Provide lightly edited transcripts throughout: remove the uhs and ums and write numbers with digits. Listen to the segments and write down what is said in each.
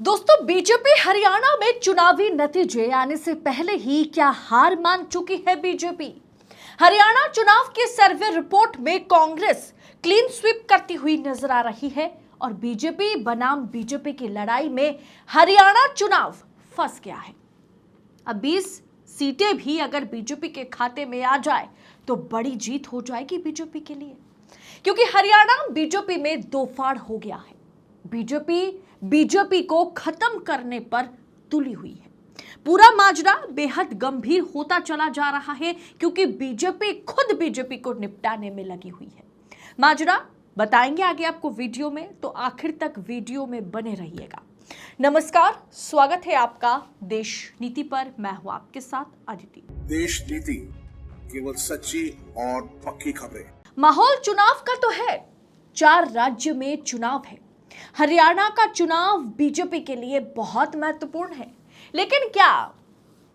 दोस्तों, बीजेपी हरियाणा में चुनावी नतीजे आने से पहले ही क्या हार मान चुकी है बीजेपी? हरियाणा चुनाव के सर्वे रिपोर्ट में कांग्रेस क्लीन स्वीप करती हुई नजर आ रही है और बीजेपी बनाम बीजेपी की लड़ाई में हरियाणा चुनाव फंस गया है। अब 20 सीटें भी अगर बीजेपी के खाते में आ जाए तो बड़ी जीत हो जाएगी बीजेपी के लिए, क्योंकि हरियाणा बीजेपी में दो फाड़ हो गया है। बीजेपी को खत्म करने पर तुली हुई है। पूरा माजरा बेहद गंभीर होता चला जा रहा है, क्योंकि बीजेपी खुद बीजेपी को निपटाने में लगी हुई है। माजरा बताएंगे आगे आपको वीडियो में, तो आखिर तक वीडियो में बने रहिएगा। नमस्कार, स्वागत है आपका देश नीति पर। मैं हूं आपके साथ अदिति। देश नीति केवल सच्ची और पक्की खबरें। माहौल चुनाव का तो है, 4 राज्य में चुनाव है। हरियाणा का चुनाव बीजेपी के लिए बहुत महत्वपूर्ण है, लेकिन क्या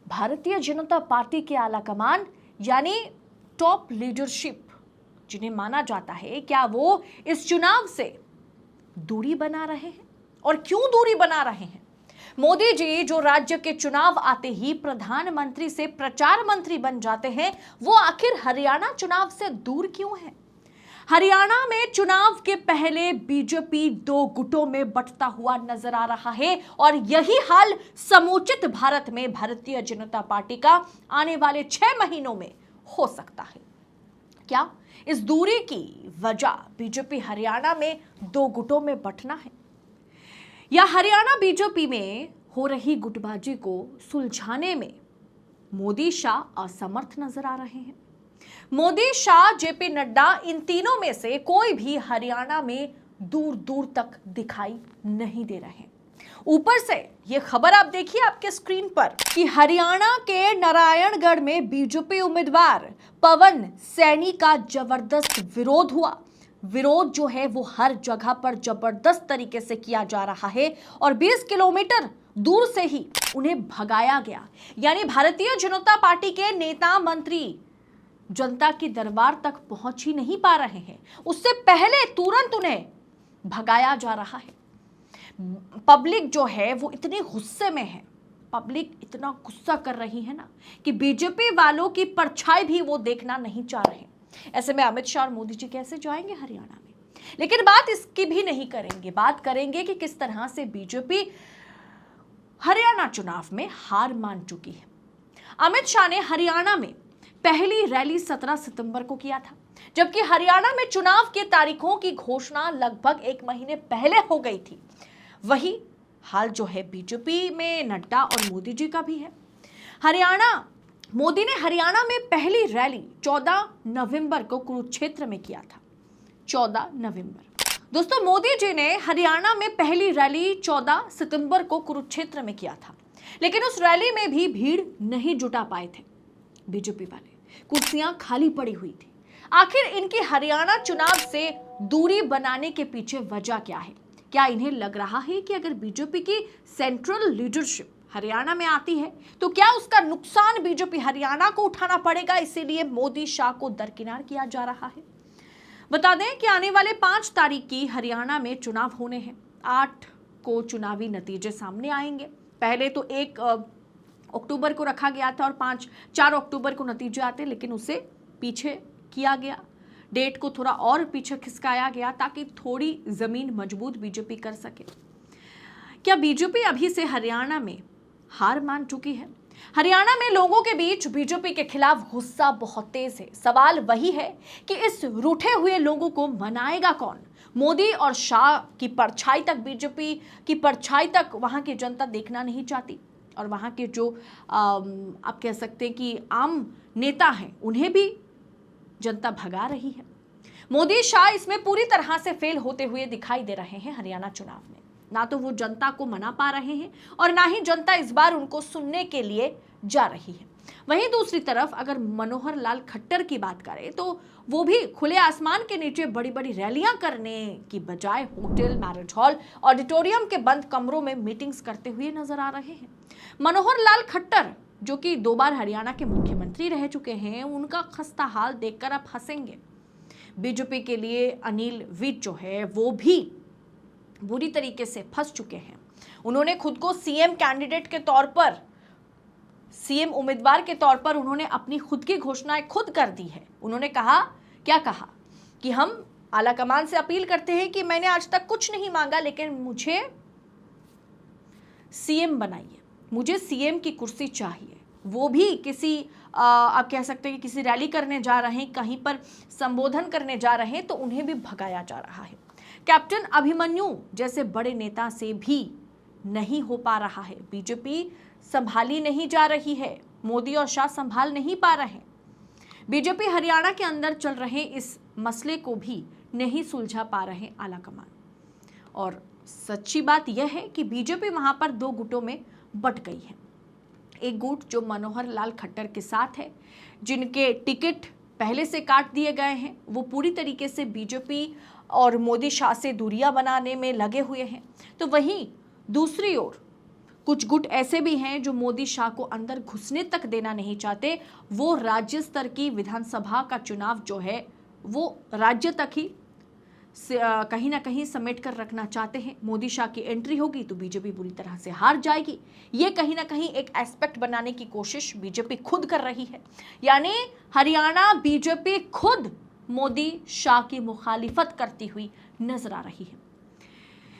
भारतीय जनता पार्टी के आला कमान यानी टॉप लीडरशिप जिन्हें माना जाता है, क्या वो इस चुनाव से दूरी बना रहे हैं? और क्यों दूरी बना रहे हैं? मोदी जी जो राज्य के चुनाव आते ही प्रधानमंत्री से प्रचार मंत्री बन जाते हैं, वो आखिर हरियाणा चुनाव से दूर क्यों है? हरियाणा में चुनाव के पहले बीजेपी 2 गुटों में बंटता हुआ नजर आ रहा है और यही हाल समुचित भारत में भारतीय जनता पार्टी का आने वाले 6 महीनों में हो सकता है। क्या इस दूरी की वजह बीजेपी हरियाणा में 2 गुटों में बंटना है, या हरियाणा बीजेपी में हो रही गुटबाजी को सुलझाने में मोदी शाह असमर्थ नजर आ रहे हैं? मोदी, शाह, जेपी नड्डा, इन तीनों में से कोई भी हरियाणा में दूर दूर तक दिखाई नहीं दे रहे। ऊपर से ये खबर आप देखिए आपके स्क्रीन पर कि हरियाणा के नारायणगढ़ में बीजेपी उम्मीदवार पवन सैनी का जबरदस्त विरोध हुआ। विरोध जो है वो हर जगह पर जबरदस्त तरीके से किया जा रहा है और 20 किलोमीटर दूर से ही उन्हें भगाया गया। यानी भारतीय जनता पार्टी के नेता मंत्री जनता की दरबार तक पहुंच ही नहीं पा रहे हैं, उससे पहले तुरंत उन्हें भगाया जा रहा है। पब्लिक जो है वो इतनी गुस्से में है, पब्लिक इतना गुस्सा कर रही है ना कि बीजेपी वालों की परछाई भी वो देखना नहीं चाह रहे। ऐसे में अमित शाह और मोदी जी कैसे जाएंगे हरियाणा में? लेकिन बात इसकी भी नहीं करेंगे, बात करेंगे कि किस तरह से बीजेपी हरियाणा चुनाव में हार मान चुकी है। अमित शाह ने हरियाणा में पहली रैली 17 सितंबर को किया था, जबकि हरियाणा में चुनाव की तारीखों की घोषणा लगभग 1 महीने पहले हो गई थी। वही हाल जो है बीजेपी में नड्डा और मोदी जी का भी है। मोदी ने हरियाणा में पहली रैली 14 नवंबर को कुरुक्षेत्र में किया था। 14 नवंबर दोस्तों, मोदी जी ने हरियाणा में पहली रैली 14 सितंबर को कुरुक्षेत्र में किया था, लेकिन उस रैली में भी भीड़ नहीं जुटा पाए थे बीजेपी वाले। कुर्सियां खाली पड़ी हुई थी। आखिर इनकी हरियाणा चुनाव से दूरी बनाने के पीछे वजह क्या है? क्या इन्हें लग रहा है कि अगर बीजेपी की सेंट्रल लीडरशिप हरियाणा में आती है तो क्या उसका नुकसान बीजेपी हरियाणा को उठाना पड़ेगा, इसीलिए मोदी शाह को दरकिनार किया जा रहा है? बता दें कि आने वाले 5 तारीख की हरियाणा में चुनाव होने हैं। 8 को चुनावी नतीजे सामने आएंगे। पहले तो 1 अक्टूबर को रखा गया था और 4 अक्टूबर को नतीजे आते, लेकिन उसे पीछे किया गया। डेट को थोड़ा और पीछे खिसकाया गया ताकि थोड़ी जमीन मजबूत बीजेपी कर सके। क्या बीजेपी अभी से हरियाणा में हार मान चुकी है? हरियाणा में लोगों के बीच बीजेपी के खिलाफ गुस्सा बहुत तेज है। सवाल वही है कि इस रूठे हुए लोगों को मनाएगा कौन? मोदी और शाह की परछाई तक, बीजेपी की परछाई तक वहां की जनता देखना नहीं चाहती और वहां के जो आप कह सकते हैं कि आम नेता हैं, उन्हें भी जनता भगा रही है। मोदी शाह इसमें पूरी तरह से फेल होते हुए दिखाई दे रहे हैं हरियाणा चुनाव में। ना तो वो जनता को मना पा रहे हैं और ना ही जनता इस बार उनको सुनने के लिए जा रही है। वहीं दूसरी तरफ अगर मनोहर लाल खट्टर की बात करें तो वो भी खुले आसमान के नीचे बड़ी बड़ी रैलियां करने की बजाय होटल, मैरिज हॉल, ऑडिटोरियम के बंद कमरों में मीटिंग्स करते हुए नजर आ रहे हैं। मनोहर लाल खट्टर जो कि 2 बार हरियाणा के मुख्यमंत्री रह चुके हैं, उनका खस्ता हाल देखकर आप हंसेंगे। बीजेपी के लिए अनिल विज जो है वो भी बुरी तरीके से फंस चुके हैं। उन्होंने खुद को सीएम कैंडिडेट के तौर पर, सीएम उम्मीदवार के तौर पर उन्होंने अपनी खुद की घोषणाएं खुद कर दी है। उन्होंने कहा, क्या कहा कि हम आला कमान से अपील करते हैं कि मैंने आज तक कुछ नहीं मांगा, लेकिन मुझे सीएम बनाइए, मुझे सीएम की कुर्सी चाहिए। वो भी किसी आप कह सकते हैं कि किसी रैली करने जा रहे हैं, कहीं पर संबोधन करने जा रहे हैं, तो उन्हें भी भगाया जा रहा है। कैप्टन अभिमन्यु जैसे बड़े नेता से भी नहीं हो पा रहा है। बीजेपी संभाली नहीं जा रही है, मोदी और शाह संभाल नहीं पा रहे। बीजेपी हरियाणा के अंदर चल रहे इस मसले को भी नहीं सुलझा पा रहे आलाकमान। और सच्ची बात यह है कि बीजेपी वहां पर दो गुटों में बट गई है। एक गुट जो मनोहर लाल खट्टर के साथ है, जिनके टिकट पहले से काट दिए गए हैं, वो पूरी तरीके से बीजेपी और मोदी शाह से दूरियां बनाने में लगे हुए हैं। तो वहीं दूसरी ओर कुछ गुट ऐसे भी हैं जो मोदी शाह को अंदर घुसने तक देना नहीं चाहते। वो राज्य स्तर की विधानसभा का चुनाव जो है वो राज्य तक ही कहीं ना कहीं समेट कर रखना चाहते हैं। मोदी शाह की एंट्री होगी तो बीजेपी बुरी तरह से हार जाएगी। ये कहीं ना कहीं एक एस्पेक्ट बनाने की कोशिश बीजेपी खुद कर रही है। यानी हरियाणा बीजेपी खुद मोदी शाह की मुखालिफत करती हुई नजर आ रही है।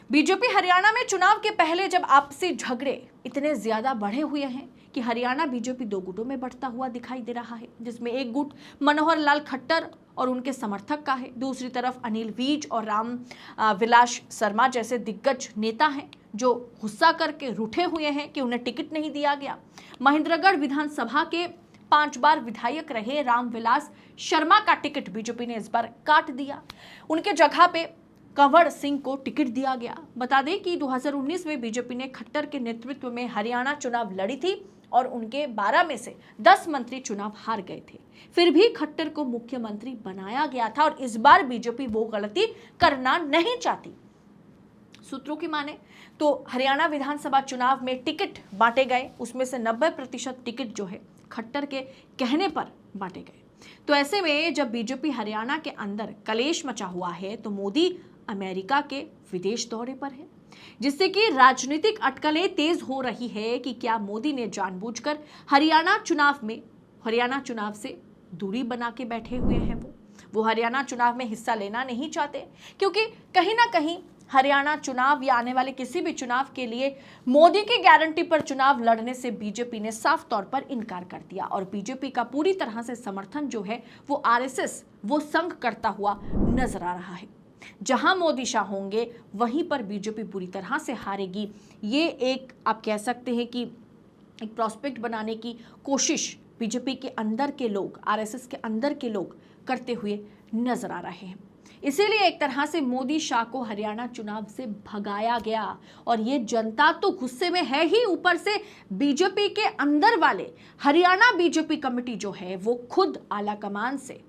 बीजेपी हरियाणा में चुनाव के पहले जब आपसी झगड़े इतने ज्यादा बढ़े हुए हैं कि हरियाणा बीजेपी दो गुटों में बढ़ता हुआ दिखाई दे रहा है, जिसमें एक गुट मनोहर लाल खट्टर और उनके समर्थक का है, दूसरी तरफ अनिल विज और राम विलास शर्मा जैसे दिग्गज नेता हैं जो गुस्सा करके रूठे हुए हैं कि उन्हें टिकट नहीं दिया गया। महेंद्रगढ़ विधानसभा के 5 बार विधायक रहे राम विलास शर्मा का टिकट बीजेपी ने इस बार काट दिया। उनके जगह पे कंवर सिंह को टिकट दिया गया। बता दें कि 2019 में बीजेपी ने खट्टर के नेतृत्व में हरियाणा चुनाव लड़ी थी और उनके 12 में से 10 मंत्री चुनाव हार गए थे। फिर भी खट्टर को मुख्यमंत्री बनाया गया था और इस बार बीजेपी वो गलती करना नहीं चाहती। सूत्रों की माने तो हरियाणा विधानसभा चुनाव में टिकट बांटे गए, उसमें से 90% टिकट जो है खट्टर के कहने पर बांटे गए। तो ऐसे में जब बीजेपी हरियाणा के अंदर कलेश मचा हुआ है तो मोदी अमेरिका के विदेश दौरे पर है, जिससे कि राजनीतिक अटकलें तेज हो रही है कि क्या मोदी ने जानबूझकर हरियाणा चुनाव से दूरी बना के बैठे हुए हैं। वो हरियाणा चुनाव में हिस्सा लेना नहीं चाहते, क्योंकि कहीं ना कहीं हरियाणा चुनाव या आने वाले किसी भी चुनाव के लिए मोदी की गारंटी पर चुनाव लड़ने से बीजेपी ने साफ तौर पर इनकार कर दिया और बीजेपी का पूरी तरह से समर्थन जो है वो आरएसएस वो संग करता हुआ नजर आ रहा है। जहां मोदी शाह होंगे वहीं पर बीजेपी बुरी तरह से हारेगी। ये एक आप कह सकते हैं कि एक प्रॉस्पेक्ट बनाने की कोशिश बीजेपी के अंदर के लोग, आरएसएस के अंदर के लोग करते हुए नजर आ रहे हैं। इसीलिए एक तरह से मोदी शाह को हरियाणा चुनाव से भगाया गया और ये जनता तो गुस्से में है ही, ऊपर से बीजेपी के अंदर वाले हरियाणा बीजेपी कमेटी जो है वो खुद आलाकमान से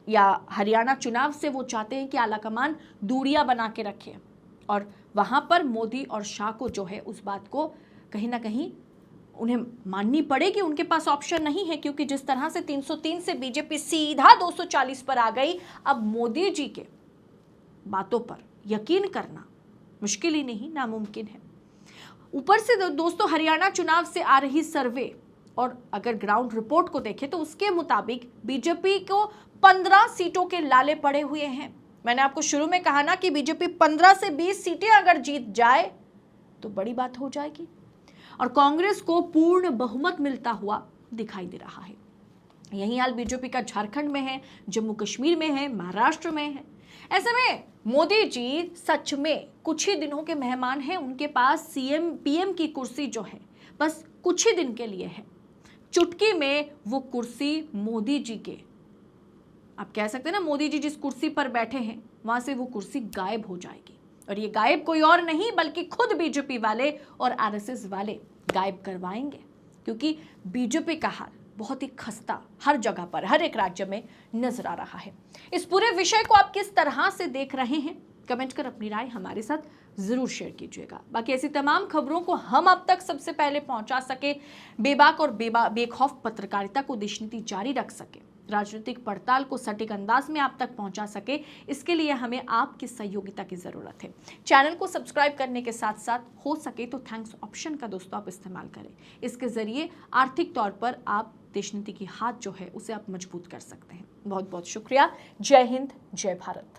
या हरियाणा चुनाव से वो चाहते हैं कि आलाकमान दूरियां बना के रखे और वहां पर मोदी और शाह को जो है उस बात को कहीं ना कहीं उन्हें माननी पड़ेगी। उनके पास ऑप्शन नहीं है, क्योंकि जिस तरह से 303 से बीजेपी सीधा 240 पर आ गई, अब मोदी जी के बातों पर यकीन करना मुश्किल ही नहीं नामुमकिन है। ऊपर से दोस्तों हरियाणा चुनाव से आ रही सर्वे और अगर ग्राउंड रिपोर्ट को देखें तो उसके मुताबिक बीजेपी को 15 सीटों के लाले पड़े हुए हैं। मैंने आपको शुरू में कहा ना कि बीजेपी 15 से 20 सीटें अगर जीत जाए तो बड़ी बात हो जाएगी और कांग्रेस को पूर्ण बहुमत मिलता हुआ दिखाई दे रहा है। यही हाल बीजेपी का झारखंड में है, जम्मू कश्मीर में है, महाराष्ट्र में है। ऐसे में मोदी जी सच में कुछ ही दिनों के मेहमान हैं। उनके पास सीएम पीएम की कुर्सी जो है बस कुछ ही दिन के लिए है। चुटकी में वो कुर्सी मोदी जी के, आप कह सकते हैं ना, मोदी जी जिस कुर्सी पर बैठे हैं वहां से वो कुर्सी गायब हो जाएगी और ये गायब कोई और नहीं बल्कि खुद बीजेपी वाले और आरएसएस वाले गायब करवाएंगे, क्योंकि बीजेपी का हाल बहुत ही खस्ता हर जगह पर हर एक राज्य में नजर आ रहा है। इस पूरे विषय को आप किस तरह से देख रहे हैं, कमेंट कर अपनी राय हमारे साथ जरूर शेयर कीजिएगा। बाकी ऐसी तमाम खबरों को हम अब तक सबसे पहले पहुंचा सके, बेबाक और बेखौफ पत्रकारिता को देशनीति जारी रख सके, राजनीतिक पड़ताल को सटीक अंदाज में आप तक पहुंचा सके, इसके लिए हमें आपकी सहयोगिता की जरूरत है। चैनल को सब्सक्राइब करने के साथ साथ हो सके तो थैंक्स ऑप्शन का दोस्तों आप इस्तेमाल करें। इसके जरिए आर्थिक तौर पर आप देशनीति की हाथ जो है उसे आप मजबूत कर सकते हैं। बहुत बहुत शुक्रिया। जय हिंद, जय भारत।